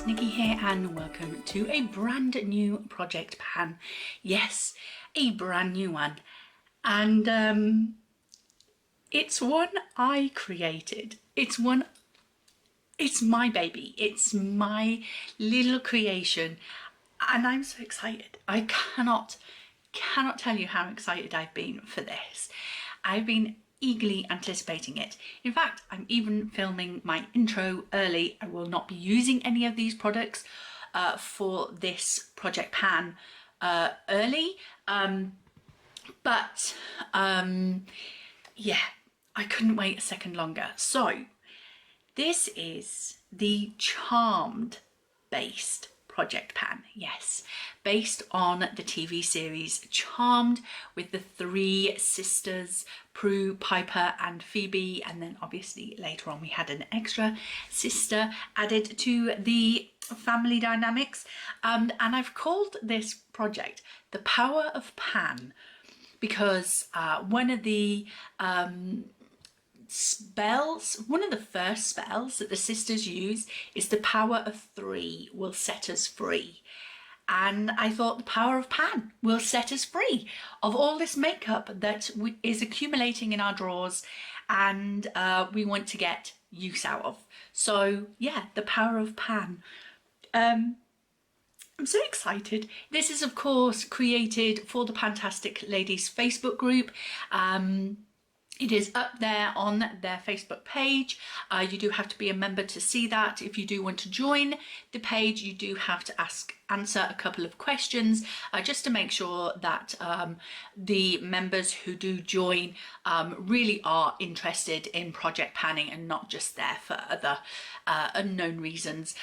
Nicke here and welcome to a brand new project pan. Yes, a brand new one. And it's one I created. It's my baby. It's my little creation and I'm so excited. I cannot tell you how excited I've been for this. I've been eagerly anticipating it. In fact, I'm even filming my intro early. I will not be using any of these products for this project pan early, but yeah, I couldn't wait a second longer. So this is the Charmed based project pan, yes, based on the TV series Charmed, with the three sisters, Prue, Piper and Phoebe, and then obviously later on we had an extra sister added to the family dynamics, and I've called this project The Power of Pan because one of the one of the first spells that the sisters use is the power of 3 will set us free. And I thought the power of pan will set us free of all this makeup that is accumulating in our drawers and we want to get use out of. So yeah, the power of pan. I'm so excited. This is of course created for the Fantastic Ladies Facebook group. It is up there on their Facebook page. You do have to be a member to see that. If you do want to join the page, you do have to answer a couple of questions just to make sure that the members who do join really are interested in project panning and not just there for other unknown reasons.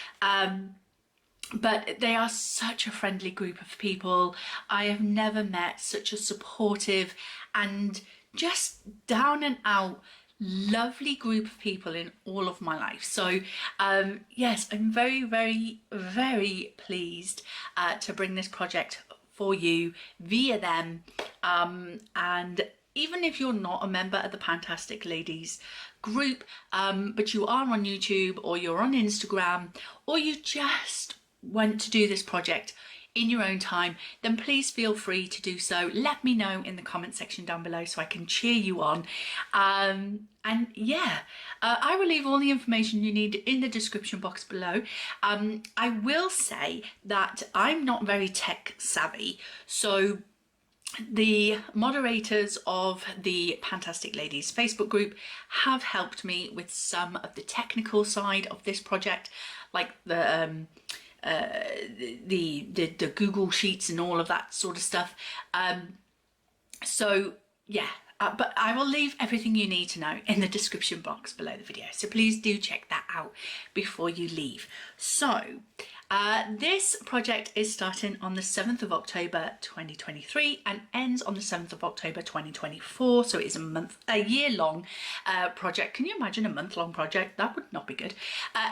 But they are such a friendly group of people. I have never met such a supportive and just down and out lovely group of people in all of my life. So yes, I'm very pleased to bring this project for you via them, and even if you're not a member of the Fantastic Ladies group, but you are on YouTube or you're on Instagram, or you just want to do this project in your own time, then please feel free to do so. Let me know in the comment section down below so I can cheer you on. And yeah, I will leave all the information you need in the description box below. I will say that I'm not very tech savvy, so the moderators of the Fantastic Ladies Facebook group have helped me with some of the technical side of this project, like the Google Sheets and all of that sort of stuff. So yeah, but I will leave everything you need to know in the description box below the video, so please do check that out before you leave. So this project is starting on the 7th of October 2023 and ends on the 7th of October 2024, so it is a year-long project. Can you imagine a month-long project? That would not be good.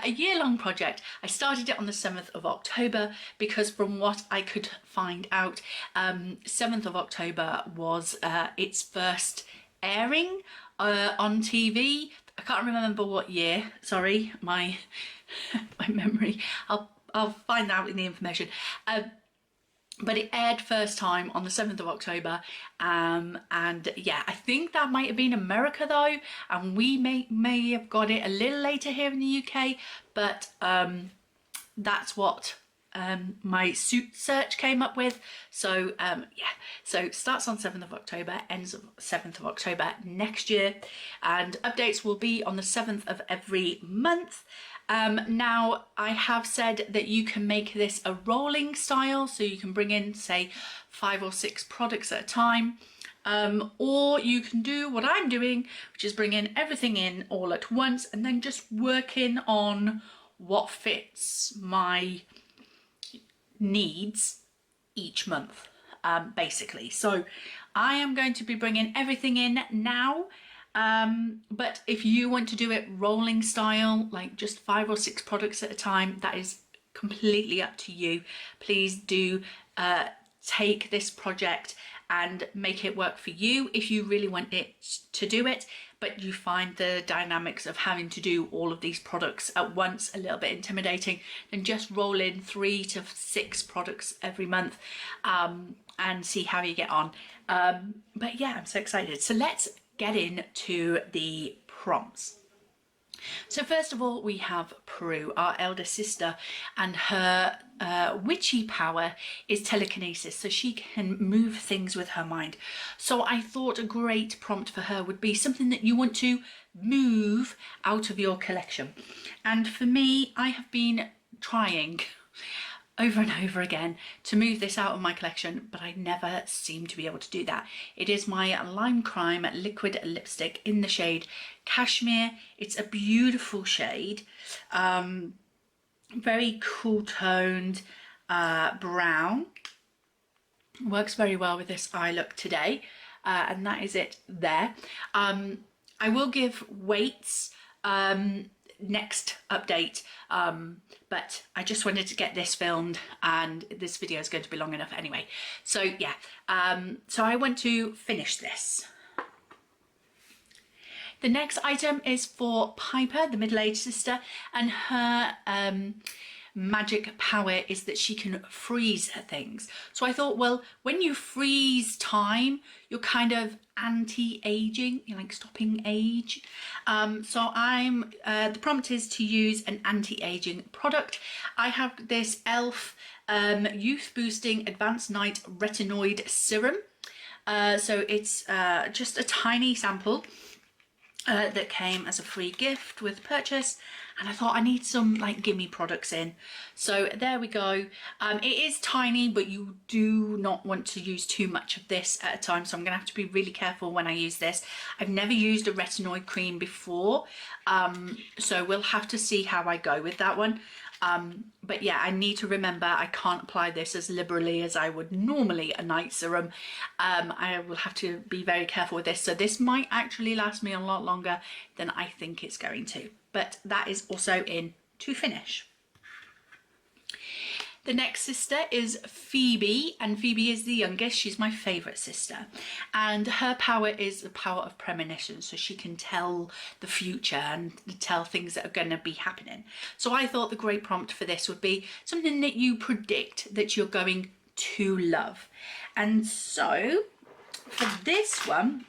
A year-long project. I started it on the 7th of October because from what I could find out, 7th of October was its first airing on TV. I can't remember what year, sorry, my memory. I'll find out in the information, but it aired first time on the 7th of October, and yeah, I think that might have been America though, and we may have got it a little later here in the UK, but that's what my search came up with. So yeah, so it starts on 7th of October, ends on 7th of October next year, and updates will be on the 7th of every month. Now I have said that you can make this a rolling style, so you can bring in say 5 or 6 products at a time, or you can do what I'm doing, which is bring in everything in all at once and then just working on what fits my needs each month, basically. So I am going to be bringing everything in now. But if you want to do it rolling style, like just 5 or 6 products at a time, that is completely up to you. Please do take this project and make it work for you if you really want it to do it, but you find the dynamics of having to do all of these products at once a little bit intimidating, then just roll in 3 to 6 products every month and see how you get on. But yeah, I'm so excited. So let's get into the prompts. So first of all, we have Peru, our elder sister, and her witchy power is telekinesis, so she can move things with her mind. So I thought a great prompt for her would be something that you want to move out of your collection. And for me, I have been trying over and over again to move this out of my collection, but I never seem to be able to do that. It is my Lime Crime liquid lipstick in the shade Cashmere. It's a beautiful shade, very cool toned brown. Works very well with this eye look today, and that is it there. I will give weights next update, but I just wanted to get this filmed, and this video is going to be long enough anyway. So yeah, so I want to finish this. The next item is for Piper, the middle-aged sister, and her magic power is that she can freeze things. So I thought, well, when you freeze time, you're kind of anti-aging, you're like stopping age. So I'm the prompt is to use an anti-aging product. I have this e.l.f. Youth Boosting Advanced Night Retinoid Serum. So it's just a tiny sample that came as a free gift with purchase, and I thought I need some like gimme products in. So there we go. It is tiny, but you do not want to use too much of this at a time, so I'm gonna have to be really careful when I use this. I've never used a retinoid cream before, so we'll have to see how I go with that one. But yeah, I need to remember I can't apply this as liberally as I would normally a night serum. I will have to be very careful with this. So this might actually last me a lot longer than I think it's going to. But that is also in to finish. The next sister is Phoebe, and Phoebe is the youngest. She's my favourite sister, and her power is the power of premonition, so she can tell the future and tell things that are going to be happening. So I thought the great prompt for this would be something that you predict that you're going to love. And so for this one,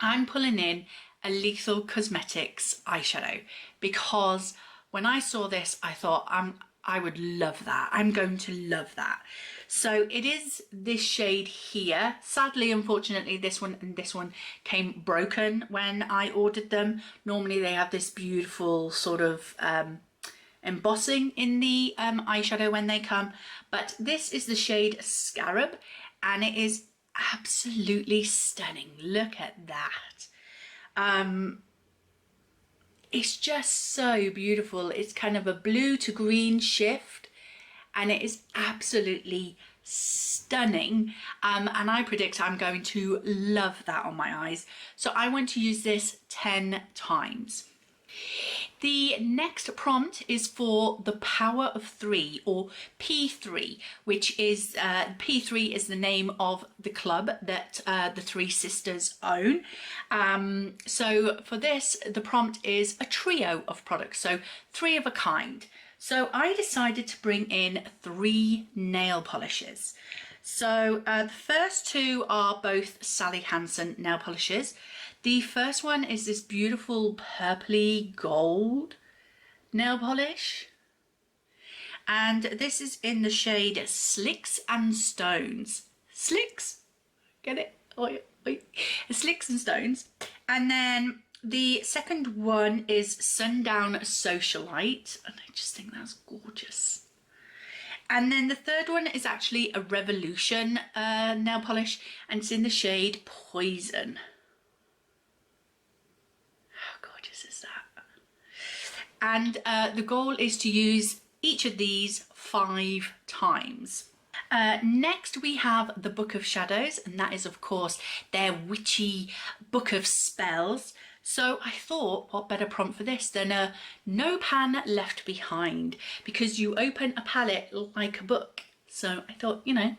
I'm pulling in a Lethal Cosmetics eyeshadow, because when I saw this, I thought I would love that. I'm going to love that. So it is this shade here. Sadly, unfortunately, this one and this one came broken when I ordered them. Normally they have this beautiful sort of embossing in the eyeshadow when they come, but this is the shade Scarab, and it is absolutely stunning. Look at that. It's just so beautiful. It's kind of a blue to green shift, and it is absolutely stunning. And I predict I'm going to love that on my eyes. So I want to use this 10 times. The next prompt is for the Power of 3, or P3, which is P3 is the name of the club that the three sisters own. So for this, the prompt is a trio of products, so 3 of a kind. So I decided to bring in 3 nail polishes. So the first 2 are both Sally Hansen nail polishes. The first one is this beautiful purpley gold nail polish, and this is in the shade Slicks and Stones. Slicks, get it? Oi, oi. Slicks and Stones. And then the second one is Sundown Socialite, and I just think that's gorgeous. And then the third one is actually a Revolution nail polish, and it's in the shade Poison. And the goal is to use each of these 5 times. Next we have the Book of Shadows, and that is of course their witchy book of spells. So I thought, what better prompt for this than a No Pan Left Behind, because you open a palette like a book. So I thought, you know,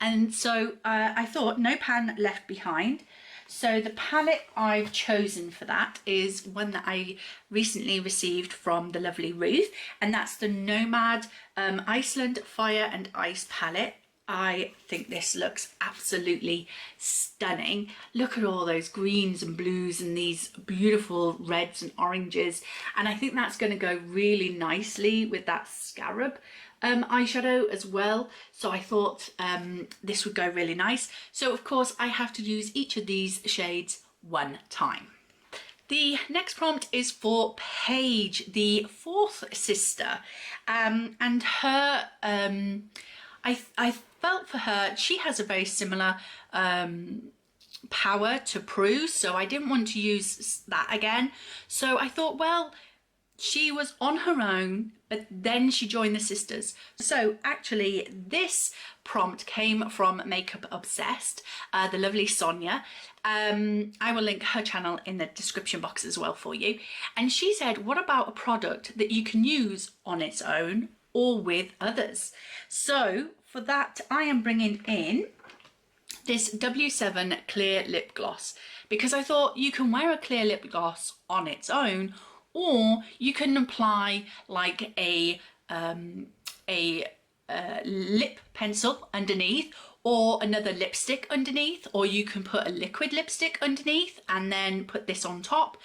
And so I thought no pan left behind. So the palette I've chosen for that is one that I recently received from the lovely Ruth, and that's the Nomad Iceland Fire and Ice palette. I think this looks absolutely stunning. Look at all those greens and blues and these beautiful reds and oranges, and I think that's going to go really nicely with that scarab eyeshadow as well. So I thought this would go really nice. So of course I have to use each of these shades one time. The next prompt is for Paige, the fourth sister, and her I felt for her, she has a very similar power to Prue, so I didn't want to use that again. So I thought, well, she was on her own, but then she joined the sisters. So actually this prompt came from MakeupObsessed, the lovely Sonia. I will link her channel in the description box as well for you. And she said, what about a product that you can use on its own or with others? So for that, I am bringing in this W7 clear lip gloss, because I thought you can wear a clear lip gloss on its own, or you can apply like a lip pencil underneath, or another lipstick underneath, or you can put a liquid lipstick underneath and then put this on top.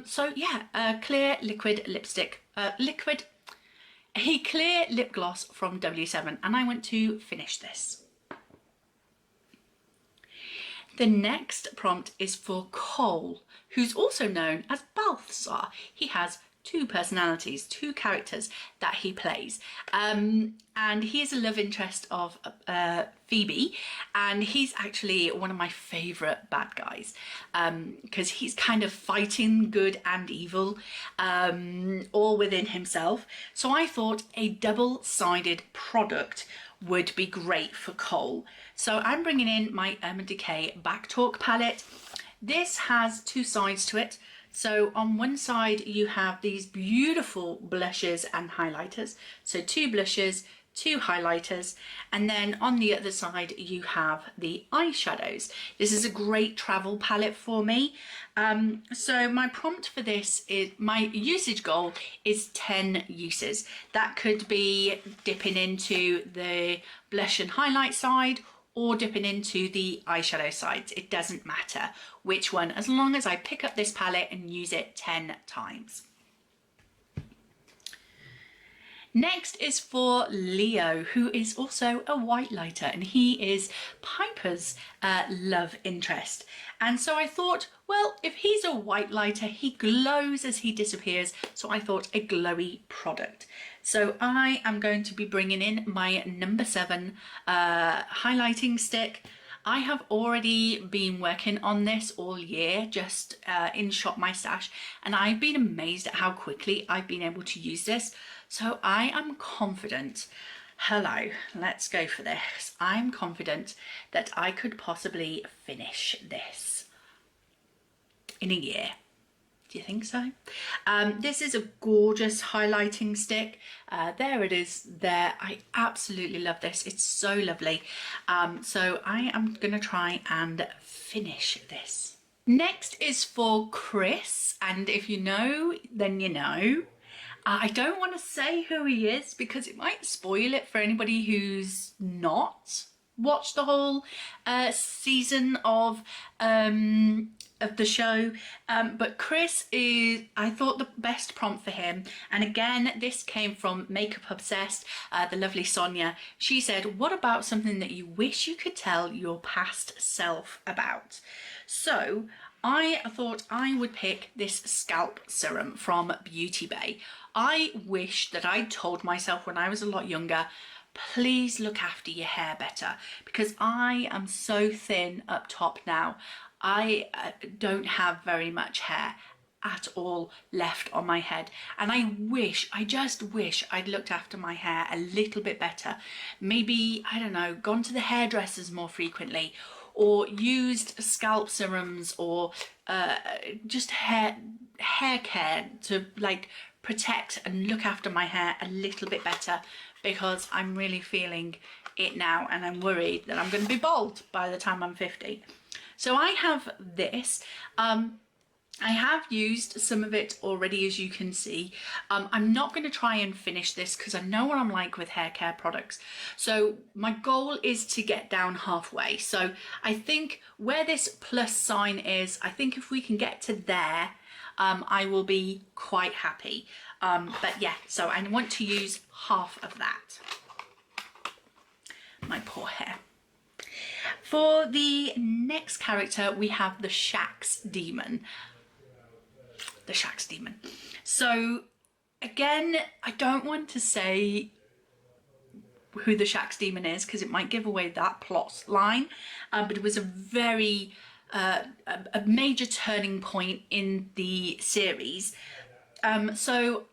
So yeah, a clear liquid lipstick, a clear lip gloss from W7, and I want to finish this. The next prompt is for Cole, who's also known as Balthazar. He has two personalities, two characters that he plays. And he is a love interest of Phoebe, and he's actually one of my favourite bad guys, because he's kind of fighting good and evil, all within himself. So I thought a double-sided product would be great for Cole. So I'm bringing in my Urban Decay Back Talk palette. This has two sides to it. So on one side you have these beautiful blushes and highlighters. So two blushes, two highlighters, and then on the other side you have the eyeshadows. This is a great travel palette for me. So my prompt for this is, my usage goal is 10 uses. That could be dipping into the blush and highlight side, or dipping into the eyeshadow sides. It doesn't matter which one, as long as I pick up this palette and use it 10 times. Next is for Leo, who is also a white lighter, and he is Piper's love interest. And so I thought, well, if he's a white lighter, he glows as he disappears, so I thought a glowy product. So I am going to be bringing in my number 7 highlighting stick. I have already been working on this all year, just in Shop My Stash, and I've been amazed at how quickly I've been able to use this. So I am confident, hello, let's go for this. I'm confident that I could possibly finish this in a year. Do you think so? This is a gorgeous highlighting stick. There it is there. I absolutely love this. It's so lovely. So I am going to try and finish this. Next is for Chris, and if you know, then you know. I don't want to say who he is because it might spoil it for anybody who's not watched the whole season of the show, but Chris is, I thought, the best prompt for him. And again, this came from MakeupObsessed, the lovely Sonia. She said, what about something that you wish you could tell your past self about? So I thought I would pick this scalp serum from Beauty Bay. I wish that I'd told myself when I was a lot younger, please look after your hair better, because I am so thin up top now. I don't have very much hair at all left on my head, and I just wish I'd looked after my hair a little bit better. Maybe, I don't know, gone to the hairdressers more frequently, or used scalp serums, or just hair care to like protect and look after my hair a little bit better, because I'm really feeling it now, and I'm worried that I'm going to be bald by the time I'm 50. So I have this. I have used some of it already, as you can see. I'm not going to try and finish this because I know what I'm like with hair care products. So my goal is to get down halfway. So I think where this plus sign is, I think if we can get to there, I will be quite happy. But yeah, so I want to use half of that. My poor hair. For the next character, we have the Shax Demon. The Shax Demon. So again, I don't want to say who the Shax Demon is because it might give away that plot line, but it was a very a major turning point in the series. So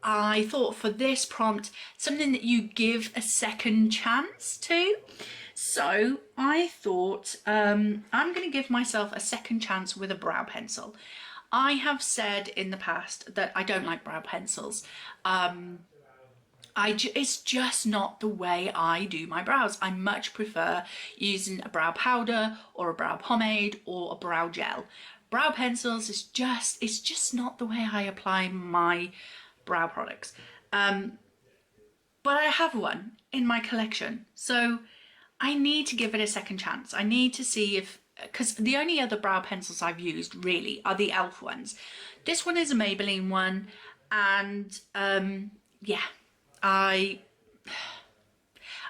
I thought for this prompt, something that you give a second chance to. So I thought I'm going to give myself a second chance with a brow pencil. I have said in the past that I don't like brow pencils. It's just not the way I do my brows. I much prefer using a brow powder or a brow pomade or a brow gel. Brow pencils is it's just not the way I apply my brow products. But I have one in my collection, so I need to give it a second chance. I need to see if, because the only other brow pencils I've used really are the e.l.f. ones. This one is a Maybelline one, and yeah, I'm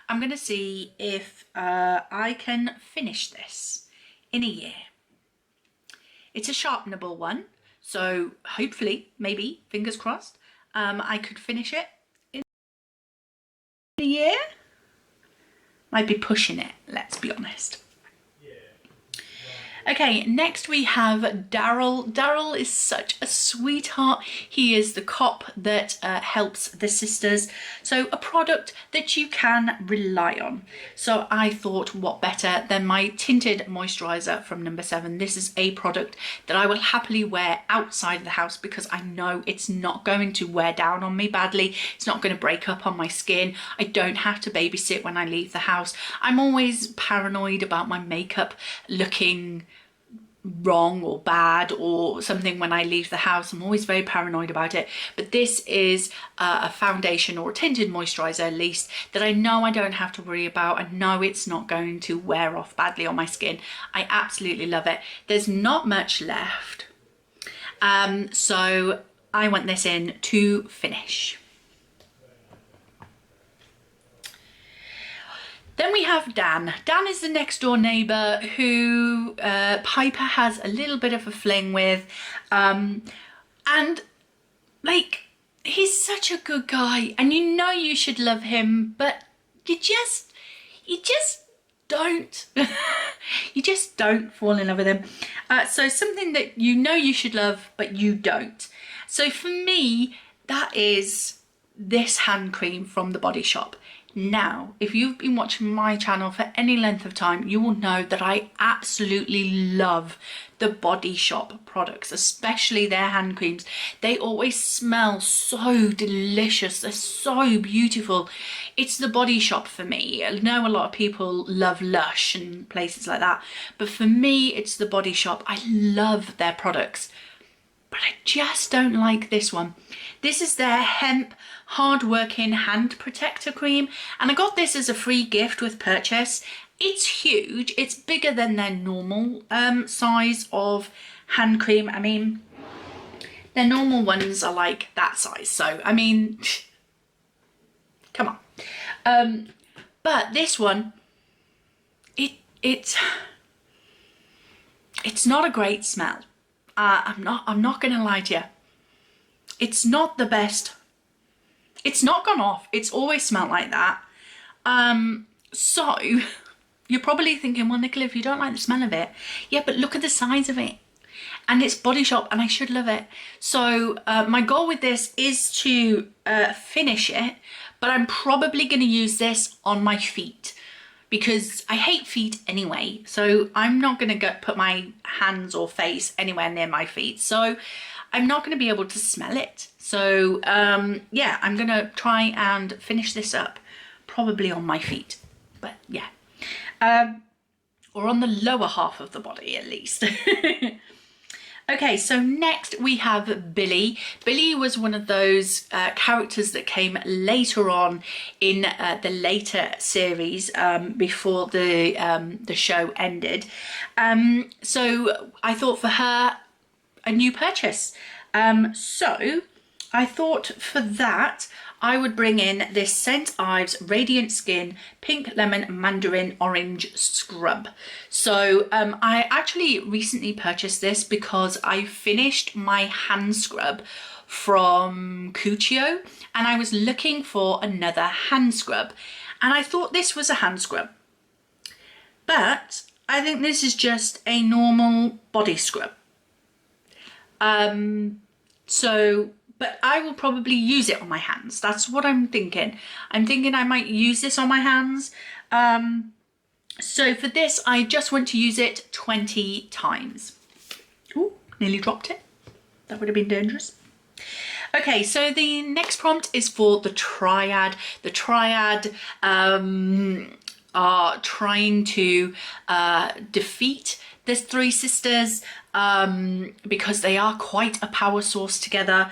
gonna see if I can finish this in a year. It's a sharpenable one, so hopefully, maybe, fingers crossed, I could finish it in a year. Might be pushing it, let's be honest. Okay, next we have Daryl. Daryl is such a sweetheart. He is the cop that helps the sisters. So a product that you can rely on. So I thought, what better than my tinted moisturiser from number 7. This is a product that I will happily wear outside of the house because I know it's not going to wear down on me badly. It's not going to break up on my skin. I don't have to babysit when I leave the house. I'm always paranoid about my makeup looking wrong or bad or something when I leave the house. I'm always very paranoid about it, but this is a foundation or a tinted moisturiser at least that I know I don't have to worry about. I know it's not going to wear off badly on my skin. I absolutely love it. There's not much left, so I want this in to finish. Then we have Dan. Dan is the next door neighbour who Piper has a little bit of a fling with. And like, he's such a good guy and you know you should love him, but you just don't. You just don't fall in love with him. So something that you know you should love, but you don't. So for me, that is this hand cream from the Body Shop. Now, if you've been watching my channel for any length of time, you will know that I absolutely love the Body Shop products, especially their hand creams. They always smell so delicious. They're so beautiful. It's the Body Shop for me. I know a lot of people love Lush and places like that, but for me, it's the Body Shop. I love their products, but I just don't like this one. This is their hemp hard-working hand protector cream, and I got this as a free gift with purchase. It's huge. It's bigger than their normal size of hand cream. I mean, their normal ones are like that size, so I mean, come on. But this one, it's not a great smell. I'm not gonna lie to you. It's not the best. It's not gone off. It's always smelled like that. So you're probably thinking, well, Nicola, if you don't like the smell of it, yeah, but look at the size of it. And it's Body Shop and I should love it. So my goal with this is to finish it, but I'm probably going to use this on my feet because I hate feet anyway. So I'm not going to put my hands or face anywhere near my feet. So I'm not going to be able to smell it. So yeah, I'm going to try and finish this up probably on my feet. but yeah. Or on the lower half of the body at least. Okay, so next we have Billy. Billy was one of those characters that came later on in the later series before the show ended. So I thought for her a new purchase. So I thought for that I would bring in this St. Ives Radiant Skin Pink Lemon Mandarin Orange Scrub. So I actually recently purchased this because I finished my hand scrub from Cuccio and I was looking for another hand scrub. And I thought this was a hand scrub. But I think this is just a normal body scrub. But I will probably use it on my hands. That's what I'm thinking. I'm thinking I might use this on my hands. So for this, I just want to use it 20 times. Ooh, nearly dropped it. That would have been dangerous. Okay, so the next prompt is for the Triad. The Triad are trying to defeat the three sisters because they are quite a power source together.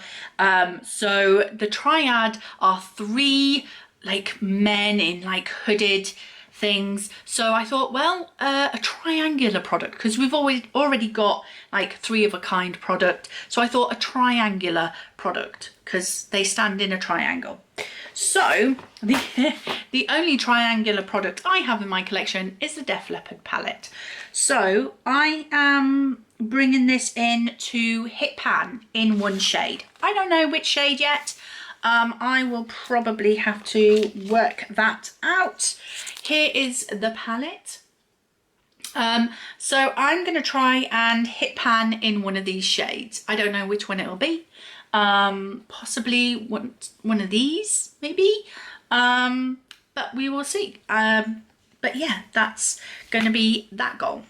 So the Triad are three like men in like hooded things. So I thought, well, a triangular product, because we've already got like three of a kind product. So I thought a triangular product because they stand in a triangle. So the only triangular product I have in my collection is the Def Leppard palette. So I am bringing this in to Hit Pan in one shade. I don't know which shade yet. I will probably have to work that out. Here is the palette. So I'm going to try and Hit Pan in one of these shades. I don't know which one it will be. Possibly one of these, maybe. But we will see. But yeah, that's going to be that goal.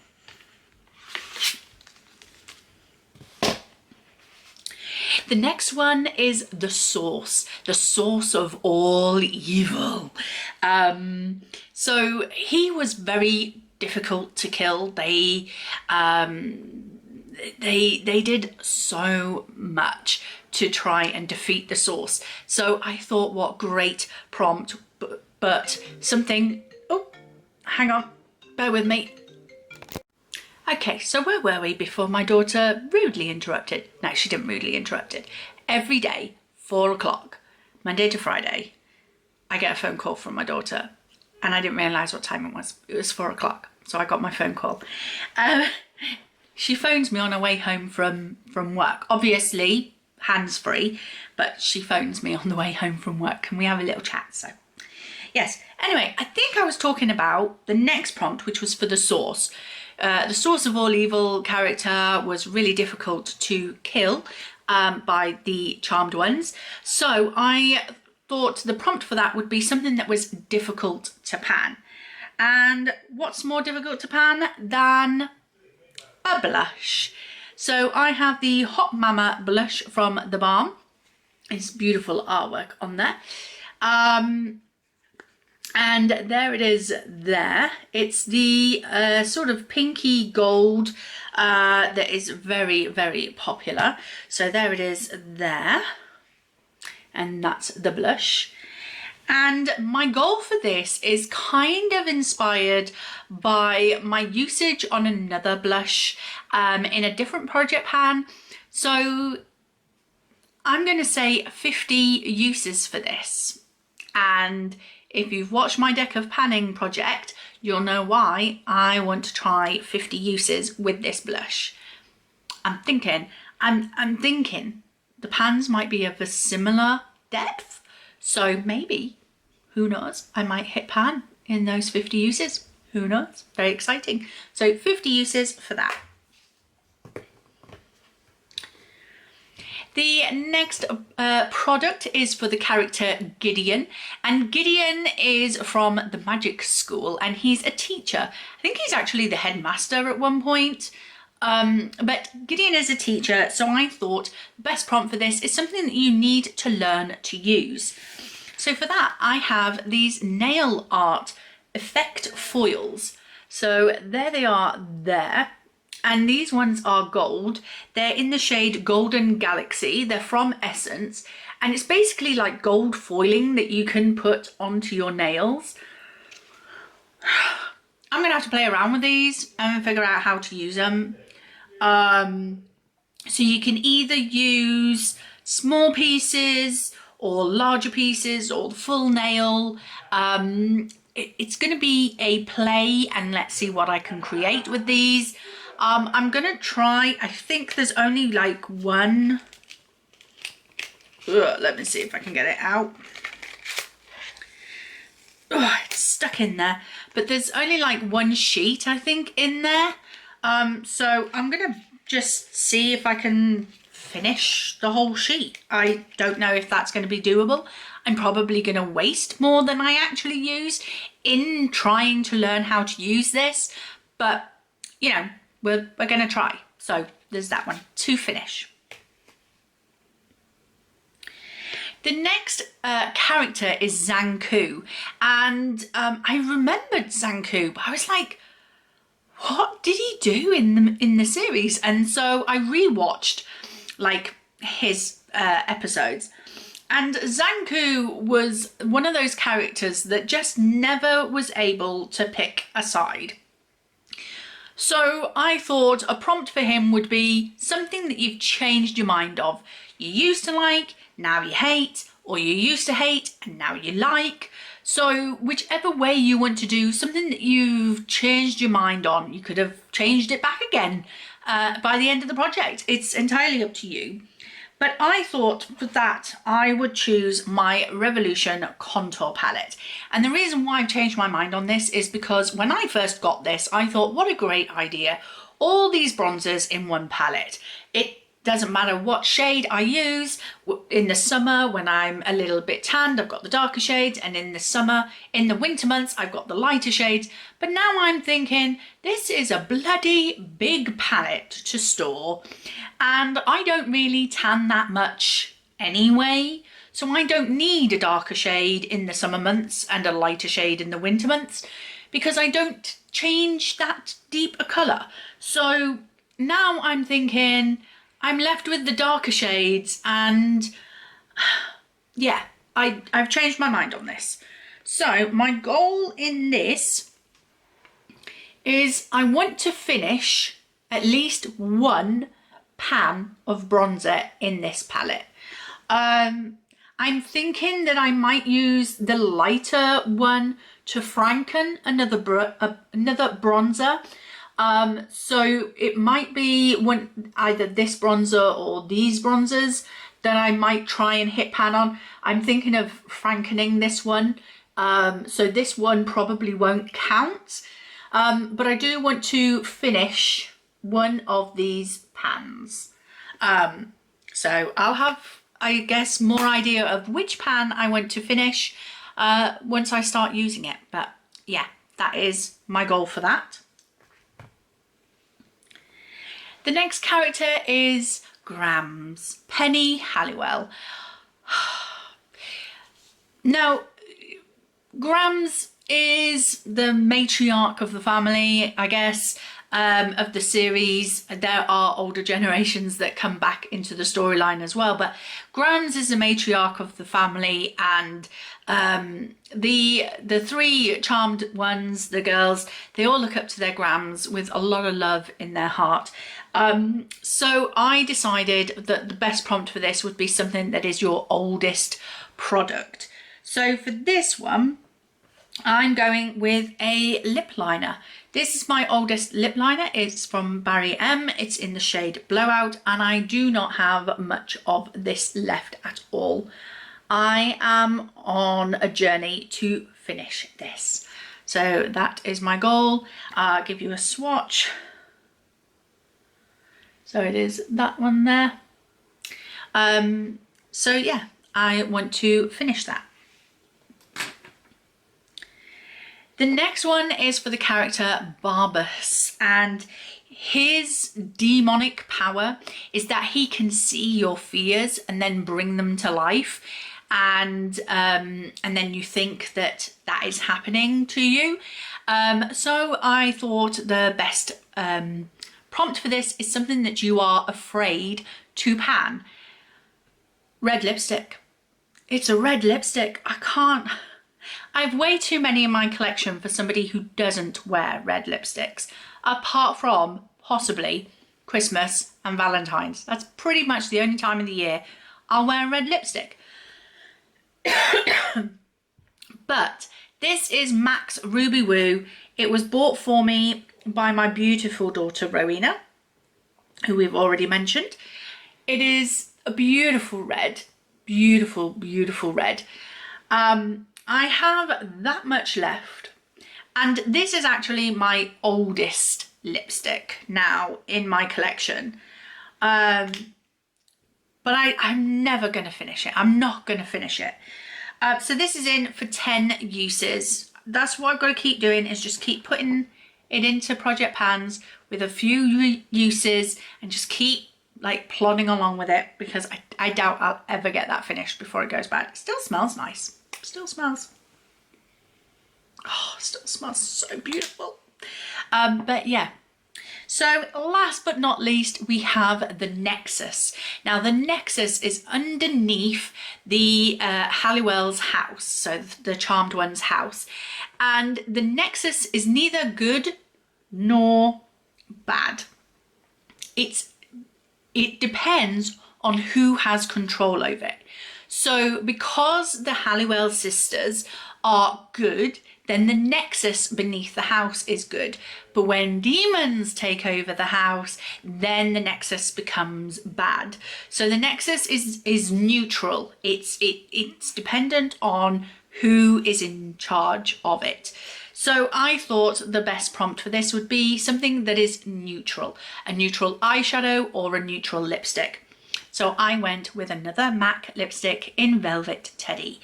The next one is the source of all evil. So he was very difficult to kill. They did so much to try and defeat the source. So I thought, what great prompt, but something, oh, hang on, bear with me. Okay, so where were we before my daughter rudely interrupted? No, she didn't rudely interrupt it. Every day, 4 o'clock, Monday to Friday, I get a phone call from my daughter and I didn't realise what time it was. It was 4 o'clock, so I got my phone call. She phones me on her way home from work. Obviously, hands-free, but she phones me on the way home from work and we have a little chat, so. Yes, anyway, I think I was talking about the next prompt, which was for the source. The source of all evil character was really difficult to kill by the charmed ones. So I thought the prompt for that would be something that was difficult to pan. And what's more difficult to pan than a blush? So I have the Hot Mama blush from The Balm. It's beautiful artwork on there. And there it is there. It's the sort of pinky gold that is very, very popular. So there it is there. And that's the blush. And my goal for this is kind of inspired by my usage on another blush in a different project pan. So I'm going to say 50 uses for this. And if you've watched my deck of panning project, you'll know why I want to try 50 uses with this blush. I'm thinking the pans might be of a similar depth. So maybe, who knows, I might hit pan in those 50 uses. Who knows? Very exciting. So 50 uses for that. The next product is for the character Gideon, and Gideon is from the magic school and he's a teacher. I think he's actually the headmaster at one point, but Gideon is a teacher, so I thought the best prompt for this is something that you need to learn to use. So for that, I have these nail art effect foils. So there they are there. And these ones are gold. They're in the shade Golden Galaxy. They're from Essence. And it's basically like gold foiling that you can put onto your nails. I'm going to have to play around with these and figure out how to use them. So you can either use small pieces or larger pieces or the full nail. It's going to be a play, and let's see what I can create with these. I'm going to try, I think there's only like one. Let me see if I can get it out. It's stuck in there, but there's only like one sheet, I think, in there. So I'm going to just see if I can finish the whole sheet. I don't know if that's going to be doable. I'm probably going to waste more than I actually use in trying to learn how to use this, but you know, we're going to try. So there's that one to finish. The next character is Zanku, and I remembered Zanku, but I was like, what did he do in the series? And so I rewatched like his episodes, and Zanku was one of those characters that just never was able to pick a side. So I thought a prompt for him would be something that you've changed your mind of. You used to like, now you hate, or you used to hate and now you like. So whichever way you want to do something that you've changed your mind on, you could have changed it back again by the end of the project. It's entirely up to you. But I thought for that I would choose my Revolution contour palette. And the reason why I've changed my mind on this is because when I first got this, I thought, what a great idea. All these bronzers in one palette. It doesn't matter what shade I use. In the summer, when I'm a little bit tanned, I've got the darker shades, and in the summer, in the winter months, I've got the lighter shades. But now I'm thinking, this is a bloody big palette to store, and I don't really tan that much anyway, so I don't need a darker shade in the summer months and a lighter shade in the winter months, because I don't change that deep a colour. So now I'm thinking, I'm left with the darker shades, and yeah, I've changed my mind on this. So my goal in this is I want to finish at least one pan of bronzer in this palette. I'm thinking that I might use the lighter one to franken another bronzer. So it might be either this bronzer or these bronzers that I might try and hit pan on. I'm thinking of frankening this one, so this one probably won't count, but I do want to finish one of these pans. So I'll have, I guess, more idea of which pan I want to finish once I start using it. But yeah, that is my goal for that. The next character is Grams, Penny Halliwell. Now, Grams is the matriarch of the family, I guess, of the series. There are older generations that come back into the storyline as well, but Grams is the matriarch of the family, and the three charmed ones, the girls, they all look up to their Grams with a lot of love in their heart. So I decided that the best prompt for this would be something that is your oldest product. So for this one, I'm going with a lip liner. This is my oldest lip liner. It's from Barry M. It's in the shade Blowout, and I do not have much of this left at all. I am on a journey to finish this. So that is my goal. I'll give you a swatch. So it is that one there. So yeah, I want to finish that. The next one is for the character Barbas, and his demonic power is that he can see your fears and then bring them to life. and then you think that that is happening to you. So I thought the best prompt for this is something that you are afraid to pan. Red lipstick. It's a red lipstick. I have way too many in my collection for somebody who doesn't wear red lipsticks, apart from possibly Christmas and Valentine's. That's pretty much the only time of the year I'll wear a red lipstick. But this is MAC's Ruby Woo. It was bought for me by my beautiful daughter Rowena, who we've already mentioned. It is a beautiful red, beautiful, beautiful red. I have that much left, and this is actually my oldest lipstick now in my collection. But I'm never going to finish it. I'm not going to finish it. So this is in for 10 uses. That's what I've got to keep doing, is just keep putting it into project pans with a few uses and just keep like plodding along with it, because I doubt I'll ever get that finished before it goes bad. It still smells nice. Still smells. Oh, still smells so beautiful. But yeah. So last but not least, we have the Nexus. Now the Nexus is underneath the Halliwell's house, so the Charmed One's house. And the Nexus is neither good nor bad. It depends on who has control over it. So because the Halliwell sisters are good, then the Nexus beneath the house is good. But when demons take over the house, then the Nexus becomes bad. So the Nexus is neutral. It's dependent on who is in charge of it. So I thought the best prompt for this would be something that is neutral, a neutral eyeshadow or a neutral lipstick. So I went with another MAC lipstick in Velvet Teddy.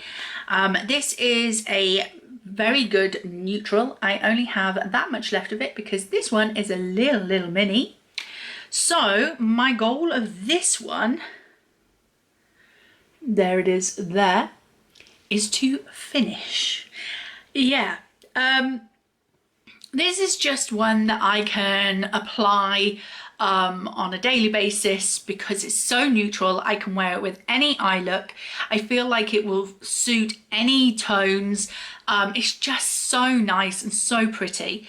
This is a very good neutral. I only have that much left of it because this one is a little mini. So my goal of this one, there it is there, is to finish. Yeah. This is just one that I can apply on a daily basis because it's so neutral. I can wear it with any eye look. I feel like it will suit any tones. It's just so nice and so pretty.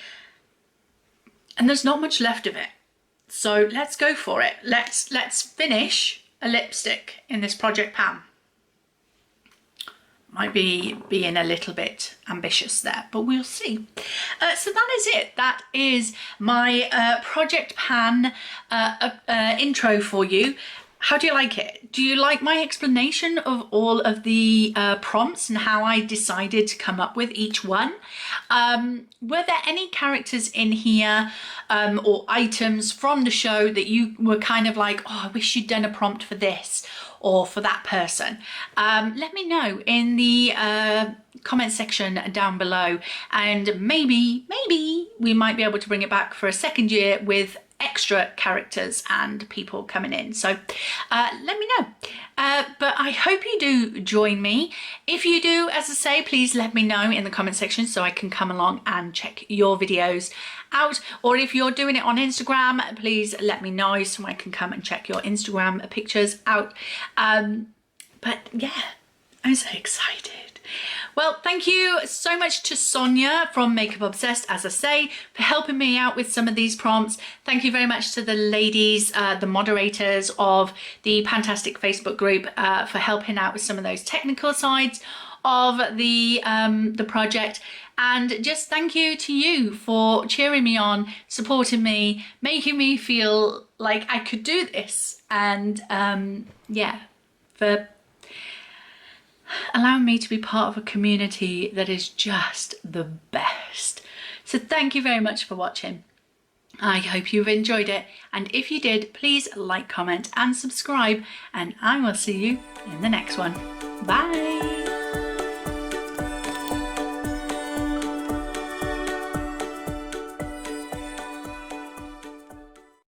And there's not much left of it. So let's go for it. Let's finish a lipstick in this project pan. Might be being a little bit ambitious there, but we'll see. So that is it. That is my project pan intro for you. How do you like it? Do you like my explanation of all of the prompts and how I decided to come up with each one? Were there any characters in here or items from the show that you were kind of like, oh, I wish you'd done a prompt for this or for that person? Let me know in the comment section down below, and maybe we might be able to bring it back for a second year with extra characters and people coming in. So let me know. But I hope you do join me. If you do, as I say, please let me know in the comment section so I can come along and check your videos out. Or if you're doing it on Instagram, please let me know so I can come and check your Instagram pictures out. But yeah, I'm so excited. Well, thank you so much to Sonia from Makeup Obsessed, as I say, for helping me out with some of these prompts. Thank you very much to the ladies, the moderators of the Fantastic Facebook group, for helping out with some of those technical sides of the project. And just thank you to you for cheering me on, supporting me, making me feel like I could do this. And yeah, for allowing me to be part of a community that is just the best. So thank you very much for watching. I hope you've enjoyed it, and if you did, please like, comment and subscribe, and I will see you in the next one. Bye.